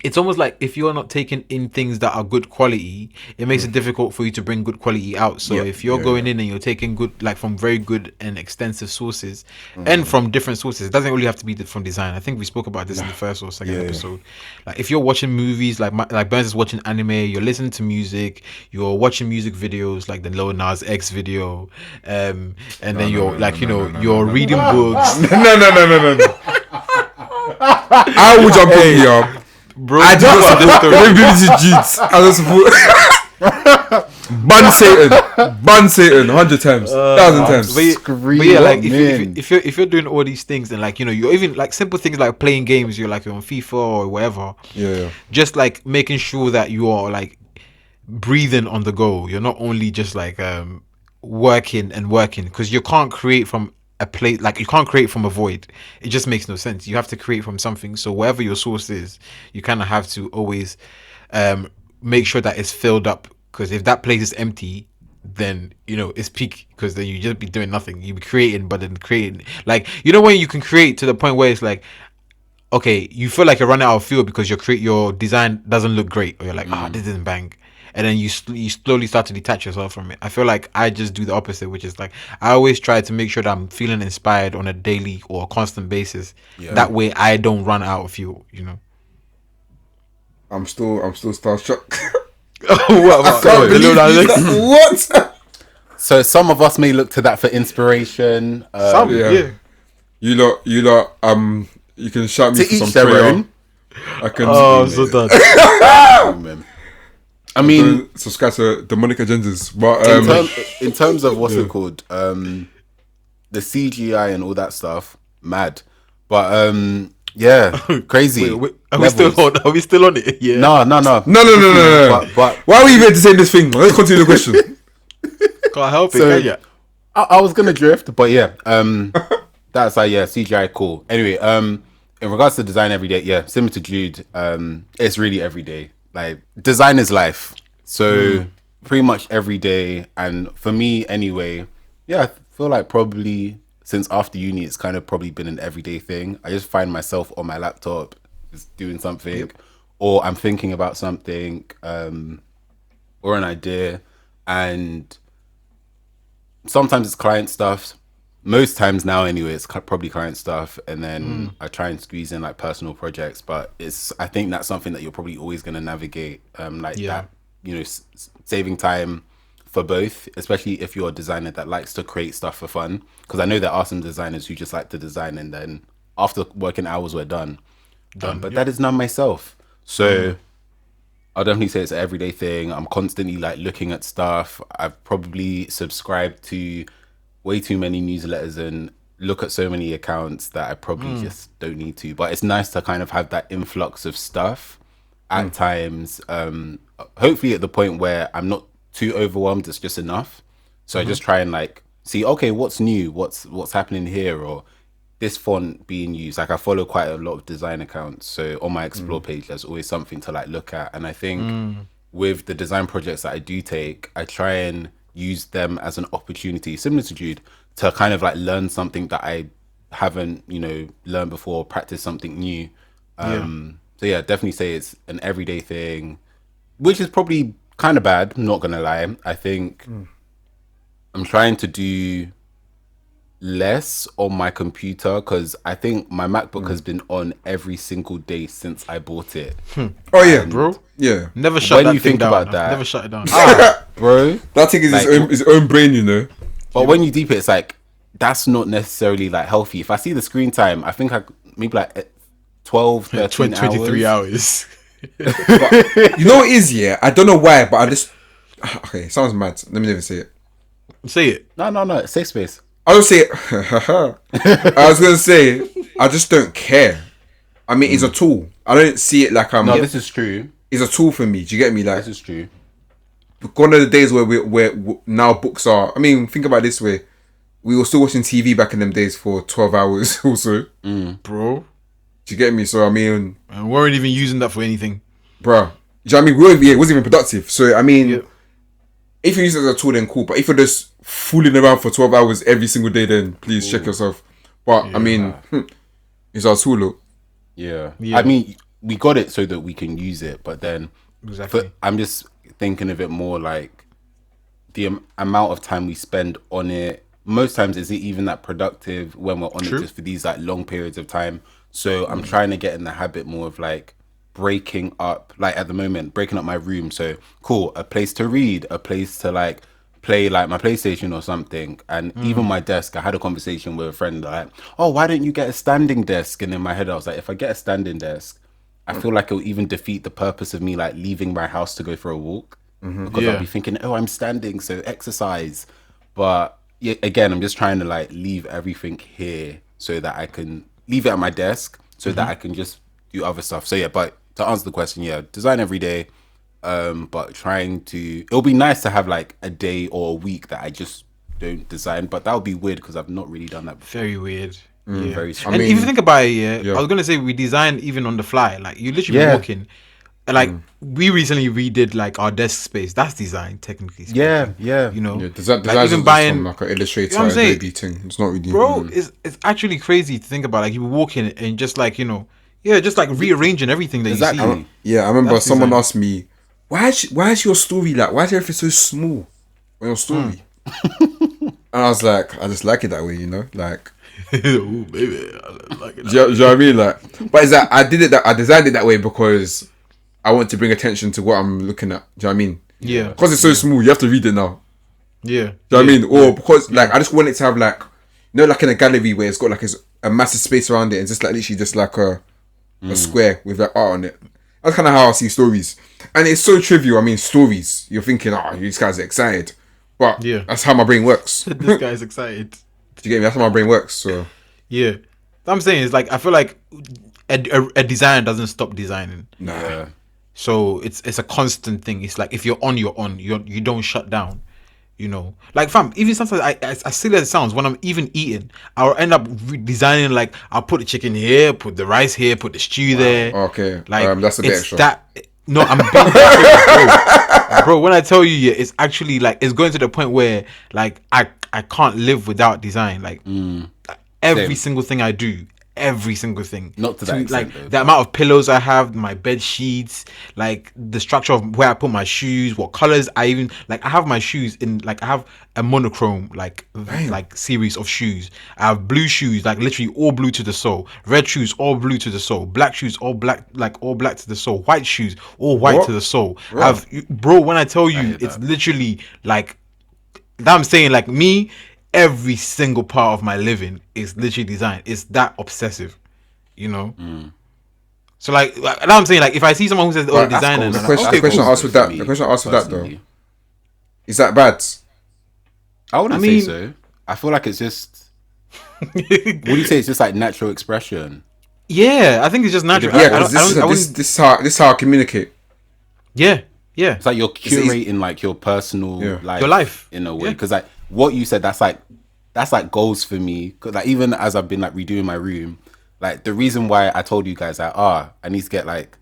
it's almost like if you're not taking in things that are good quality, it makes it difficult for you to bring good quality out. So if you're going in and you're taking good, like from very good and extensive sources and from different sources, it doesn't really have to be from design. I think we spoke about this in the first or second episode. Like if you're watching movies, like Burns is watching anime, you're listening to music, you're watching music videos like the Lil Nas X video, and then you're you're reading books. No. I will jump in here. Bro, I just ban Satan 100 times, 1,000 times. But yeah, like if you're doing all these things, and like you're even like simple things like playing games, you're on FIFA or whatever. Just like making sure that you are like breathing on the go. You're not only just like working, because you can't create from a place, like you can't create from a void. It just makes no sense. You have to create from something. So wherever your source is, you kind of have to always make sure that it's filled up, because if that place is empty, then it's peak, because then you just be doing nothing. You be creating, but then creating, like when you can create to the point where it's like, okay, you feel like you're running out of fuel because your design doesn't look great, or you're like, this isn't bang. And then you slowly start to detach yourself from it. I feel like I just do the opposite, which is like I always try to make sure that I'm feeling inspired on a daily or a constant basis. That way I don't run out of fuel. I'm still starstruck. What? So some of us may look to that for inspiration. You lot. You can shout me to for each some their prayer. own. I can. So done. I mean, subscribe to demonic agendas, but in terms of what's it called, the CGI and all that stuff, mad. But yeah, crazy. Are we still on it? Yeah. No. But why are we even saying this thing? Let's continue the question. Can't help it, can ya? I was gonna drift, but yeah, that's like, yeah, CGI cool. Anyway, in regards to design every day, yeah, similar to Jude, it's really every day. Like, design is life, so pretty much every day. And for me, anyway, yeah, I feel like probably since after uni, it's kind of probably been an everyday thing. I just find myself on my laptop, just doing something, or I'm thinking about something, or an idea, and sometimes it's client stuff. Most times now, anyway, it's probably client stuff, and then I try and squeeze in like personal projects. But I think that's something that you're probably always going to navigate, that, saving time for both, especially if you're a designer that likes to create stuff for fun. Because I know there are some designers who just like to design, and then after working hours, we're done. But that is not myself. So I'll definitely say it's an everyday thing. I'm constantly like looking at stuff. I've probably subscribed to way too many newsletters and look at so many accounts that I probably just don't need to. But it's nice to kind of have that influx of stuff at times. Hopefully at the point where I'm not too overwhelmed, it's just enough. So I just try and like see, okay, what's new? What's happening here? Or this font being used. Like, I follow quite a lot of design accounts. So on my explore page, there's always something to like look at. And I think with the design projects that I do take, I try and use them as an opportunity, similar to Jude, to kind of like learn something that I haven't, learned before, practice something new. So yeah, definitely say it's an everyday thing, which is probably kind of bad, I'm not gonna lie. I think I'm trying to do less on my computer, because I think my MacBook has been on every single day since I bought it. Oh yeah, bro. Yeah. Never shut that thing down. About that, never shut it down. Bro. That thing is like, his own brain, But when you deep it, it's like, that's not necessarily like healthy. If I see the screen time, I think maybe like 12, 13 23 hours. But, you know what it is, yeah? I don't know why, but I just... Okay, it sounds mad. Let me never say it. Say it. No, safe space. I don't say it. I was going to say, I just don't care. I mean, it's a tool. I don't see it like I'm... No, this is true. It's a tool for me. Do you get me? Like, this is true. One of the days where now books are... I mean, think about it this way. We were still watching TV back in them days for 12 hours also. Bro. Do you get me? So, I mean... And we weren't even using that for anything. Bro. Do you know what I mean? It wasn't even productive. So, I mean... If you use it as a tool, then cool. But if you're just fooling around for 12 hours every single day, then please check yourself. But, I mean... It's our tool, look. Yeah. I mean, we got it so that we can use it. But then... Exactly. I'm just thinking of it more like the amount of time we spend on it. Most times, is it even that productive when we're on it just for these like long periods of time? So I'm trying to get in the habit more of like breaking up, like at the moment, breaking up my room. So cool, a place to read, a place to like play like my PlayStation or something. And even my desk, I had a conversation with a friend like, oh, why don't you get a standing desk? And in my head, I was like, if I get a standing desk, I feel like it'll even defeat the purpose of me like leaving my house to go for a walk. Because I'll be thinking, oh, I'm standing, so exercise. But yeah, again, I'm just trying to like leave everything here so that I can leave it at my desk so that I can just do other stuff. So yeah, but to answer the question, yeah, design every day. But it'll be nice to have like a day or a week that I just don't design, but that would be weird because I've not really done that before. Very weird. Yeah. Very strange. And if you think about it, I was gonna say we design even on the fly. Like you literally be walking. Like we recently redid like our desk space. That's design technically speaking. Yeah. You know, design like even buying from like an illustrator, you know Adobe thing. It's not really, bro. It's actually crazy to think about. Like you be walking and just like just like rearranging everying that you see. I remember someone asked me, why is your story like? Why is everything so small on your story? And I was like, I just like it that way, like. Ooh, baby, I like it. Do you know what I mean? Like, but is that I designed it that way because I want to bring attention to what I'm looking at. Do you know what I mean? Yeah. Because it's so small, you have to read it now. Yeah. Do you know what I mean? Or because like I just want it to have like, like in a gallery where it's got like a massive space around it, and just like literally just like a square with like art on it. That's kind of how I see stories. And it's so trivial. I mean, stories. You're thinking, these guys are excited. But that's how my brain works. This guy's excited. Do you get me? That's how my brain works. So yeah. What I'm saying is like, I feel like a designer doesn't stop designing. Nah. So it's a constant thing. It's like if you're on, you're on. You don't shut down. You know, like fam. Even sometimes I silly as it sounds, when I'm even eating, I'll end up designing. Like I'll put the chicken here, put the rice here, put the stew there. Okay, like that's a bit extra. No, I'm being that bro. When I tell you, yeah, it's actually like it's going to the point where like I can't live without design. Like every single thing I do. Every single thing. Not to that extent, like the amount of pillows I have, my bed sheets, like the structure of where I put my shoes, what colors I even like. I have my shoes in like I have a monochrome like series of shoes. I have blue shoes, like literally all blue to the sole. Red shoes, all blue to the sole. Black shoes, all black, like all black to the sole. White shoes, all white to the sole. Bro, when I tell you, it's literally like that. I'm saying like me. Every single part of my living is literally designed. It's that obsessive, you know. So like now I'm saying like if I see someone who says designer, the question I asked with that though, is that bad? I wouldn't say so. I feel like it's just. What do you say? It's just like natural expression. Yeah, I think it's just natural. Yeah, this is how I communicate. Yeah. It's like you're curating like your personal life, your life in a way. Because like what you said, that's like goals for me. Because like even as I've been like redoing my room, like the reason why I told you guys that I need to get like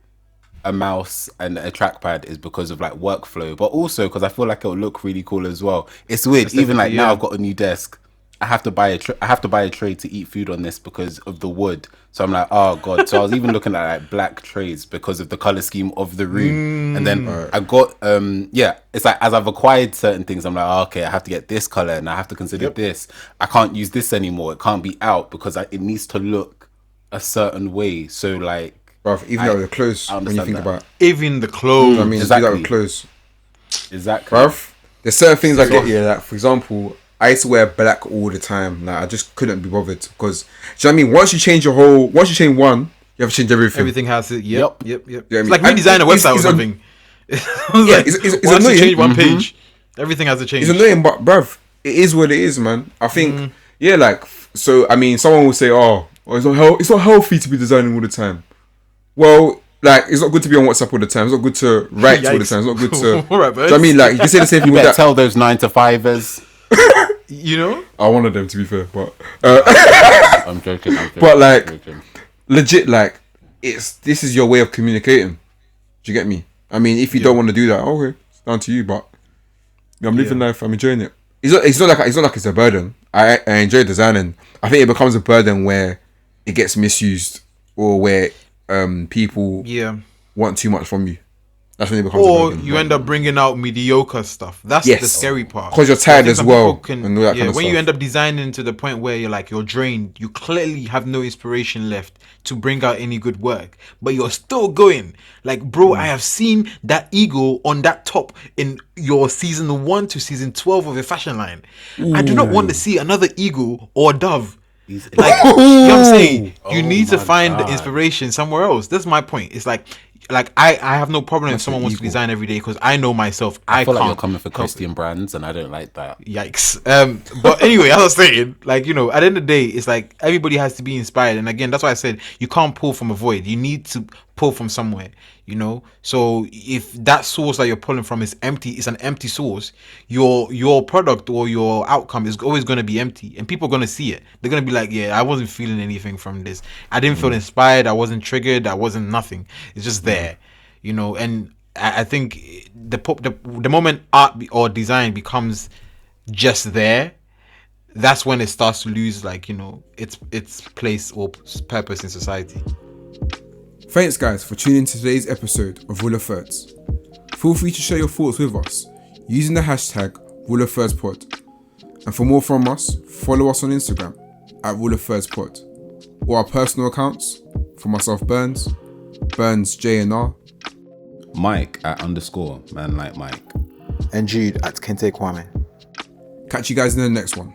a mouse and a trackpad is because of like workflow, but also because I feel like it'll look really cool as well. It's weird. Even like now I've got a new desk. I have to buy a tray to eat food on this because of the wood. So I'm like, oh god. So I was even looking at like black trays because of the color scheme of the room. And then I got it's like as I've acquired certain things, I'm like, okay, I have to get this color and I have to consider this. I can't use this anymore. It can't be out because it needs to look a certain way. So like, bruv, even though the clothes, when you think about even the clothes, I mean, exactly. Do that with clothes, exactly, bruv. There's certain things I get. Yeah, like for example. I used to wear black all the time. Like I just couldn't be bothered because, do you know what I mean? Once you change one, you have to change everything. Everything has to. Yep. You know it's like redesign a website or something. It's once you change one page, everything has to change. It's annoying, but bruv, it is what it is, man. I think, like, so I mean, someone will say, it's not healthy to be designing all the time. Well, like, it's not good to be on WhatsApp all the time. It's not good to write all the time. It's not good to. All right, do you know what I mean? Like, you can say the same thing with that. Tell those 9-to-5ers. You know, I wanted them to be fair, but I'm joking. But like, legit, like, this is your way of communicating. Do you get me? I mean, if you don't want to do that, okay, it's down to you. But I'm living life. I'm enjoying it. It's not like it's a burden. I enjoy designing. I think it becomes a burden where it gets misused or where people want too much from you. That's when it becomes or you end up bringing out mediocre stuff. That's the scary part. Because you're tired as well. And all that kind of when stuff. you end up designing to the point where you're drained, you clearly have no inspiration left to bring out any good work. But you're still going. Like, bro, I have seen that eagle on that top in your season 1 to season 12 of the fashion line. I do not want to see another eagle or dove. Like, you know what I'm saying? You need to find the inspiration somewhere else. That's my point. It's like I have no problem if someone wants to design every day because I know myself. I feel like can't you're coming for Christian brands, and I don't like that. Yikes. But anyway, as I was saying, like, you know, at the end of the day, it's like everybody has to be inspired. And again, that's why I said you can't pull from a void. You need to pull from somewhere, you know. So if that source that you're pulling from is empty, it's an empty source, your product or your outcome is always going to be empty, and people are going to see it. They're going to be like, yeah, I wasn't feeling anything from this. I didn't feel inspired. I wasn't triggered. I wasn't nothing. It's just there, you know. And I think the moment art or design becomes just there, that's when it starts to lose, like, you know, its place or purpose in society. Thanks guys for tuning in to today's episode of Rule of Thirds. Feel free to share your thoughts with us using the hashtag Rule of Thirds Pod. And for more from us, follow us on Instagram at Rule of Thirds Pod, or our personal accounts for myself, Burns JNR, Mike at _ man like Mike, and Jude at Kente Kwame. Catch you guys in the next one.